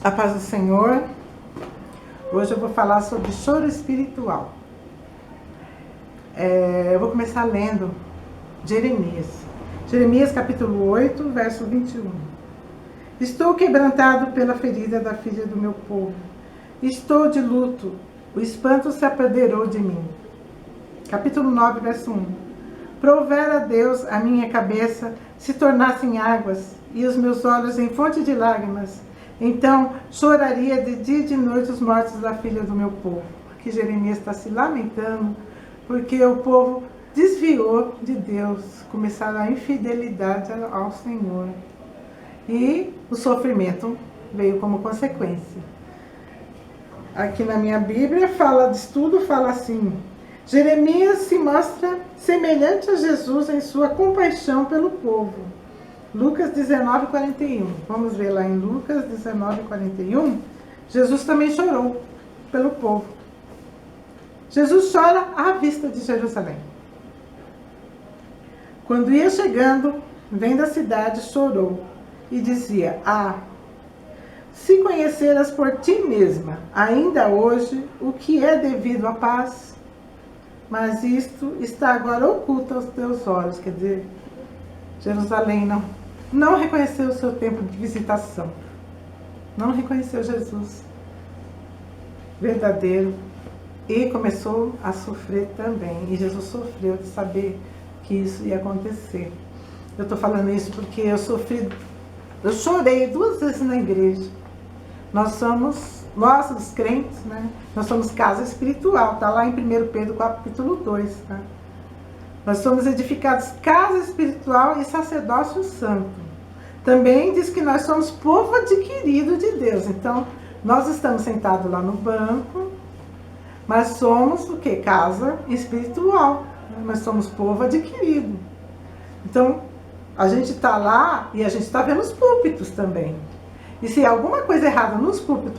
A paz do Senhor. Hoje eu vou falar sobre choro espiritual. Eu vou começar lendo Jeremias. Jeremias capítulo 8, verso 21. Estou quebrantado pela ferida da filha do meu povo. Estou de luto. O espanto se apoderou de mim. Capítulo 9, verso 1. Provera Deus a minha cabeça se tornassem águas e os meus olhos em fonte de lágrimas. Então choraria de dia e de noite os mortos da filha do meu povo. Aqui Jeremias está se lamentando porque o povo desviou de Deus, começaram a infidelidade ao Senhor. E o sofrimento veio como consequência. Aqui na minha Bíblia fala de tudo, fala assim: Jeremias se mostra semelhante a Jesus em sua compaixão pelo povo. Lucas 19, 41. Vamos ver lá em Lucas 19, 41. Jesus também chorou pelo povo. Jesus chora à vista de Jerusalém. Quando ia chegando, vem da cidade, chorou e dizia: se conheceras por ti mesma, ainda hoje, o que é devido à paz, mas isto está agora oculto aos teus olhos. Quer dizer, Jerusalém não reconheceu o seu tempo de visitação. Não reconheceu Jesus verdadeiro e começou a sofrer também. E Jesus sofreu de saber que isso ia acontecer. Eu estou falando isso porque eu chorei 2 vezes na igreja. Nós os crentes, né? Nós somos casa espiritual, está lá em 1 Pedro capítulo 2, tá? Nós somos edificados casa espiritual e sacerdócio santo. Também diz que nós somos povo adquirido de Deus. Então, nós estamos sentados lá no banco, mas somos o quê? Casa espiritual. Nós somos povo adquirido. Então, a gente está lá e a gente está vendo os púlpitos também. E se alguma coisa errada nos púlpitos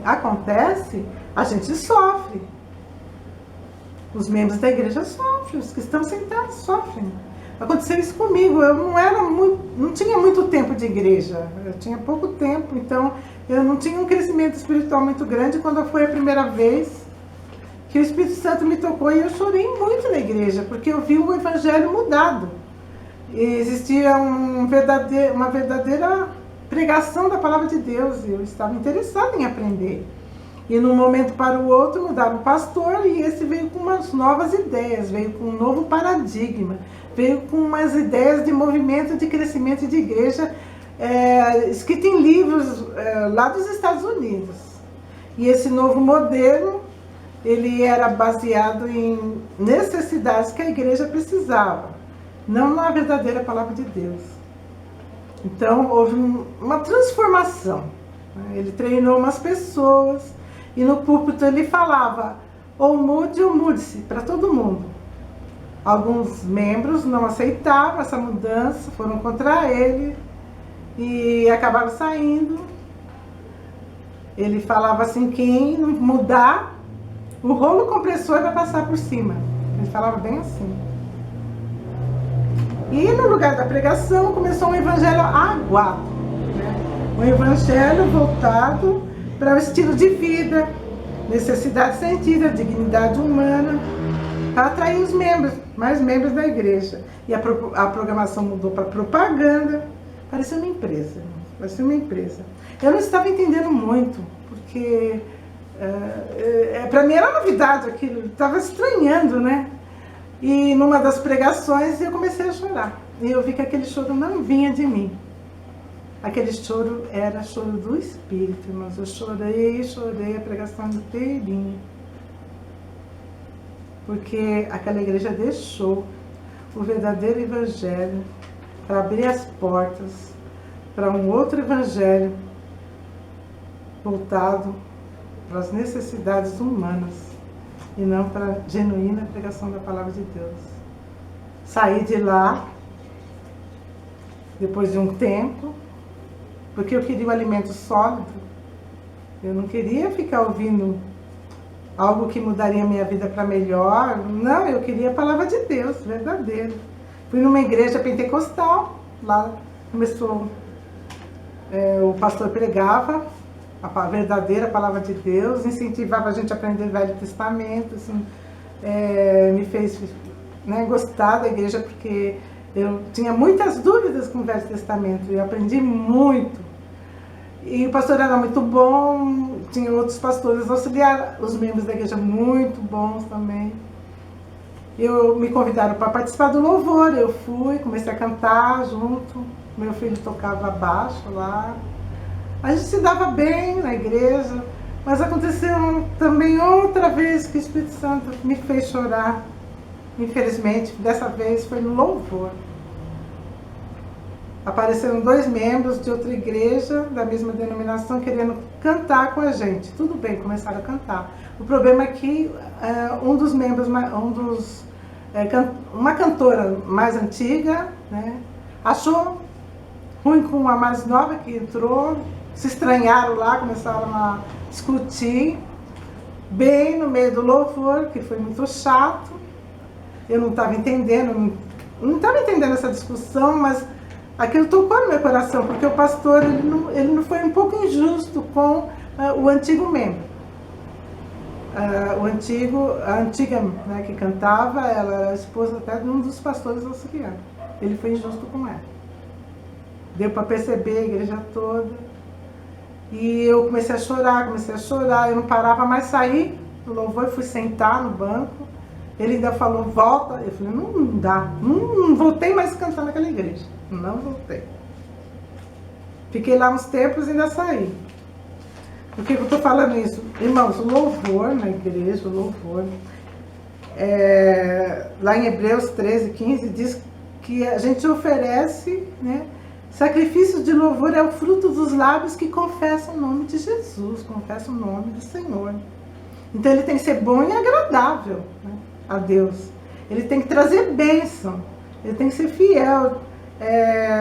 acontece, a gente sofre. Os membros da igreja sofrem, os que estão sentados sofrem. Aconteceu isso comigo. Eu não tinha muito tempo de igreja. Eu tinha pouco tempo, então eu não tinha um crescimento espiritual muito grande. Quando foi a primeira vez que o Espírito Santo me tocou, e eu chorei muito na igreja, porque eu vi o evangelho mudado. E existia uma verdadeira pregação da palavra de Deus. Eu estava interessada em aprender. E de um momento para o outro mudaram o pastor, e esse veio com umas novas ideias, veio com um novo paradigma, veio com umas ideias de movimento, de crescimento de igreja, escrito em livros lá dos Estados Unidos. E esse novo modelo, ele era baseado em necessidades que a igreja precisava, não na verdadeira palavra de Deus. Então houve uma transformação. Ele treinou umas pessoas, e no púlpito ele falava: ou mude ou mude-se, para todo mundo. Alguns membros não aceitavam essa mudança, foram contra ele e acabaram saindo. Ele falava assim: quem mudar, o rolo compressor vai passar por cima. Ele falava bem assim. E no lugar da pregação começou um evangelho aguado, né? Um evangelho voltado para o estilo de vida, necessidade sentida, dignidade humana, para atrair os membros, mais membros da igreja. E a programação mudou para propaganda. Parecia uma empresa. Eu não estava entendendo muito, porque para mim era novidade aquilo, eu estava estranhando, né? E numa das pregações eu comecei a chorar. E eu vi que aquele choro não vinha de mim. Aquele choro era choro do Espírito, irmãos. Eu chorei a pregação inteirinha. Porque aquela igreja deixou o verdadeiro evangelho para abrir as portas para um outro evangelho voltado para as necessidades humanas e não para a genuína pregação da palavra de Deus. Saí de lá depois de um tempo, porque eu queria um alimento sólido. Eu não queria ficar ouvindo algo que mudaria a minha vida para melhor. Não, eu queria a palavra de Deus, verdadeira. Fui numa igreja pentecostal, lá começou, o pastor pregava a verdadeira palavra de Deus, incentivava a gente a aprender o Velho Testamento, assim, me fez, né, gostar da igreja, porque eu tinha muitas dúvidas com o Velho Testamento e eu aprendi muito. E o pastor era muito bom, tinha outros pastores auxiliares, os membros da igreja muito bons também. Me convidaram para participar do louvor, eu fui, comecei a cantar junto, meu filho tocava baixo lá. A gente se dava bem na igreja, mas aconteceu também outra vez que o Espírito Santo me fez chorar. Infelizmente, dessa vez foi no louvor. Apareceram 2 membros de outra igreja, da mesma denominação, querendo cantar com a gente. Tudo bem, começaram a cantar. O problema é que um dos membros, uma cantora mais antiga, né, achou ruim com a mais nova que entrou, se estranharam lá, começaram a discutir, bem no meio do louvor, que foi muito chato. Eu não estava entendendo, não estava entendendo essa discussão, mas aquilo tocou no meu coração, porque o pastor ele não foi um pouco injusto com o antigo membro. A antiga, né, que cantava, ela era a esposa até de um dos pastores auxiliares. Ele foi injusto com ela. Deu para perceber a igreja toda. E eu comecei a chorar, eu não parava mais, sair do louvor, fui sentar no banco. Ele ainda falou, volta. Eu falei, não dá, não voltei mais a cantar naquela igreja. Não voltei. Fiquei lá uns tempos e ainda saí. Por que eu estou falando isso? Irmãos, o louvor na igreja, o louvor, lá em Hebreus 13:15, diz que a gente oferece, né, sacrifício de louvor, é o fruto dos lábios que confessam o nome de Jesus, confessam o nome do Senhor. Então ele tem que ser bom e agradável, né, a Deus. Ele tem que trazer bênção, ele tem que ser fiel.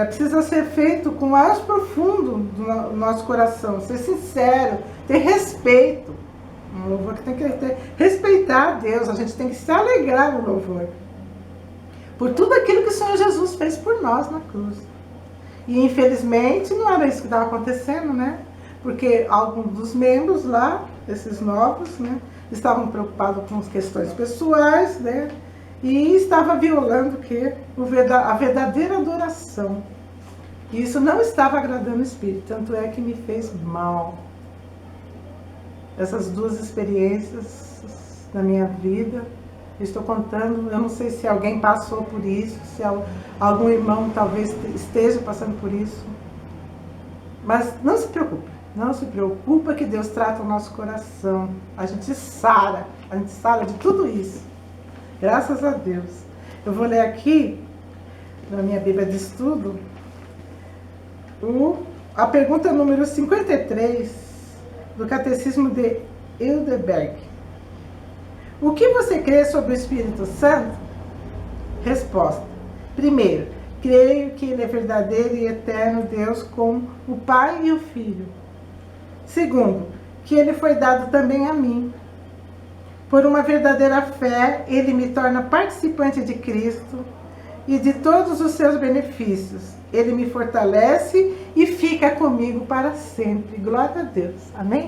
Precisa ser feito com o mais profundo do nosso coração, ser sincero, ter respeito. Um louvor que tem que respeitar a Deus, a gente tem que se alegrar no louvor, por tudo aquilo que o Senhor Jesus fez por nós na cruz. E infelizmente não era isso que estava acontecendo, né? Porque alguns dos membros lá, esses novos, né, estavam preocupados com as questões pessoais, né? E estava violando a verdadeira adoração. E isso não estava agradando o Espírito, tanto é que me fez mal. Essas 2 experiências na minha vida, eu estou contando, eu não sei se alguém passou por isso, se algum irmão talvez esteja passando por isso. Mas não se preocupa que Deus trata o nosso coração. A gente sara de tudo isso. Graças a Deus. Eu vou ler aqui, na minha Bíblia de Estudo, a pergunta número 53 do Catecismo de Heidelberg. O que você crê sobre o Espírito Santo? Resposta. Primeiro, creio que ele é verdadeiro e eterno Deus com o Pai e o Filho. Segundo, que ele foi dado também a mim. Por uma verdadeira fé, ele me torna participante de Cristo e de todos os seus benefícios. Ele me fortalece e fica comigo para sempre. Glória a Deus. Amém?